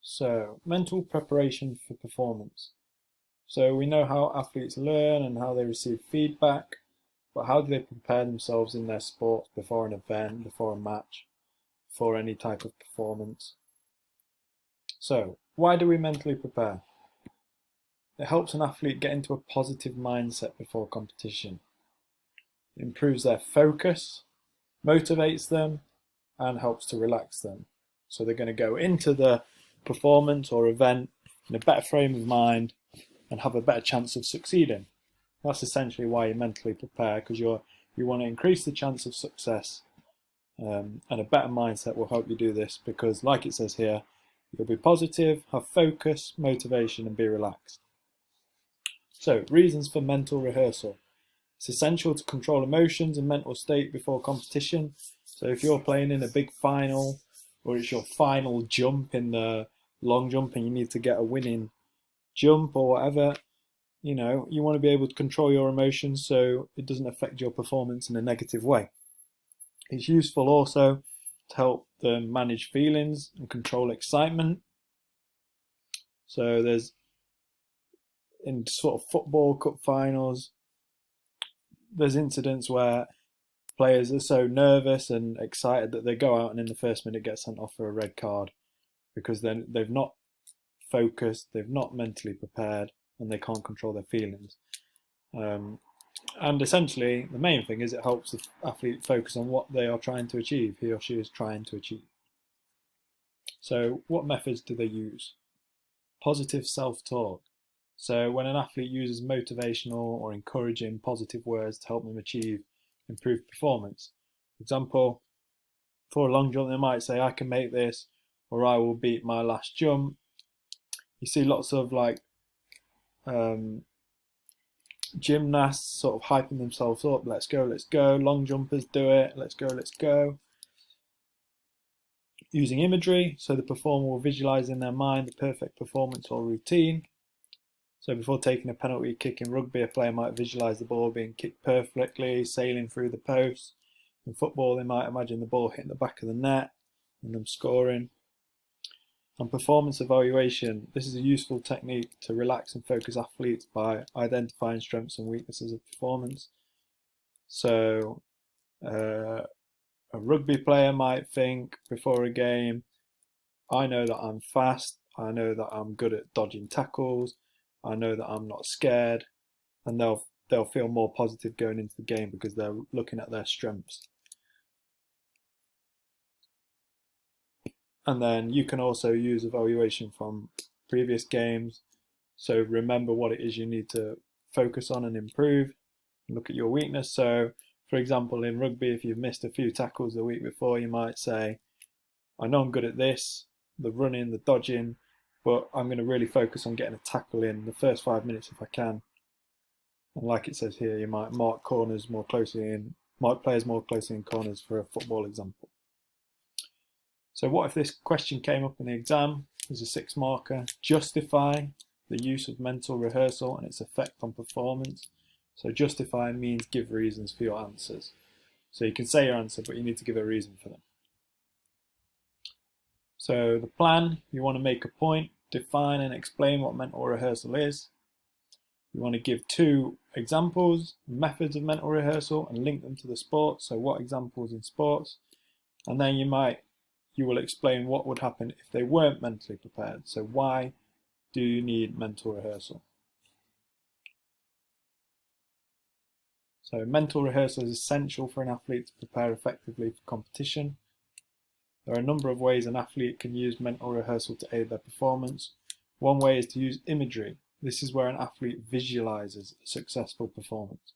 So, mental preparation for performance. So, we know how athletes learn and how they receive feedback, but how do they prepare themselves in their sports before an event, before a match, before any type of performance? So, why do we mentally prepare? It helps an athlete get into a positive mindset before competition. It improves their focus, motivates them, and helps to relax them. So they're going to go into the performance or event in a better frame of mind and have a better chance of succeeding. That's essentially why you mentally prepare, because you want to increase the chance of success, and a better mindset will help you do this because, like it says here, you'll be positive, have focus, motivation, and be relaxed. So, reasons for mental rehearsal. It's essential to control emotions and mental state before competition. So if you're playing in a big final, or it's your final jump in the long jump and you need to get a winning jump or whatever, you want to be able to control your emotions so it doesn't affect your performance in a negative way. It's useful also to help them manage feelings and control excitement. So there's, in sort of football cup finals, there's incidents where players are so nervous and excited that they go out and in the first minute get sent off for a red card because then they've not focused, they've not mentally prepared, and they can't control their feelings. And essentially, the main thing is it helps the athlete focus on what they are trying to achieve, he or she is trying to achieve. So, what methods do they use? Positive self-talk. So, when an athlete uses motivational or encouraging positive words to help them achieve improved performance. For example, for a long jump, they might say, I can make this, or I will beat my last jump. You see lots of gymnasts sort of hyping themselves up. Let's go, let's go. Long jumpers do it. Let's go, let's go. Using imagery, so the performer will visualize in their mind the perfect performance or routine. So before taking a penalty kick in rugby, a player might visualise the ball being kicked perfectly, sailing through the post. In football, they might imagine the ball hitting the back of the net and them scoring. And performance evaluation. This is a useful technique to relax and focus athletes by identifying strengths and weaknesses of performance. So a rugby player might think before a game, I know that I'm fast, I know that I'm good at dodging tackles, I know that I'm not scared, and they'll feel more positive going into the game because they're looking at their strengths. And then you can also use evaluation from previous games. So remember what it is you need to focus on and improve. Look at your weakness. So, for example, in rugby, if you've missed a few tackles the week before, you might say, I know I'm good at this, the running, the dodging, but I'm going to really focus on getting a tackle in the first 5 minutes if I can. And like it says here, you might mark players more closely in corners for a football example. So what if this question came up in the exam? There's a 6 marker. Justify the use of mental rehearsal and its effect on performance. So justify means give reasons for your answers. So you can say your answer, but you need to give a reason for them. So the plan, you want to make a point, define and explain what mental rehearsal is. You want to give 2 examples, methods of mental rehearsal, and link them to the sport. So what examples in sports? And then you will explain what would happen if they weren't mentally prepared. So why do you need mental rehearsal? So mental rehearsal is essential for an athlete to prepare effectively for competition. There are a number of ways an athlete can use mental rehearsal to aid their performance. One way is to use imagery. This is where an athlete visualizes a successful performance.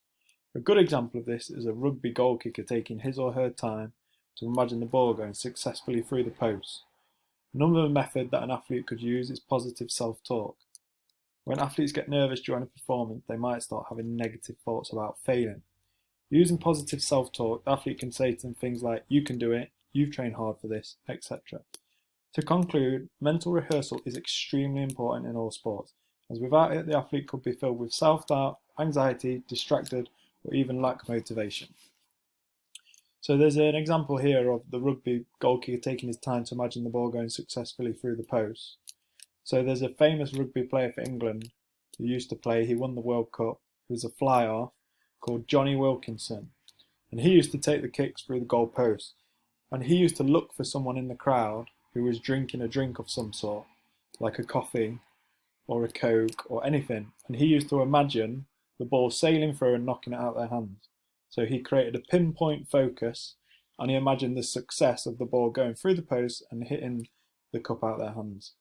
A good example of this is a rugby goal kicker taking his or her time to imagine the ball going successfully through the post. Another method that an athlete could use is positive self-talk. When athletes get nervous during a performance, they might start having negative thoughts about failing. Using positive self-talk, the athlete can say to them things like, you can do it, you've trained hard for this, etc. To conclude, mental rehearsal is extremely important in all sports, as without it the athlete could be filled with self-doubt, anxiety, distracted, or even lack motivation. So there's an example here of the rugby goalkeeper taking his time to imagine the ball going successfully through the post. So there's a famous rugby player for England who used to play, he won the World Cup, who was a fly-half, called Johnny Wilkinson. And he used to take the kicks through the goal post. And he used to look for someone in the crowd who was drinking a drink of some sort, like a coffee or a Coke or anything. And he used to imagine the ball sailing through and knocking it out their hands. So he created a pinpoint focus, and he imagined the success of the ball going through the post and hitting the cup out their hands.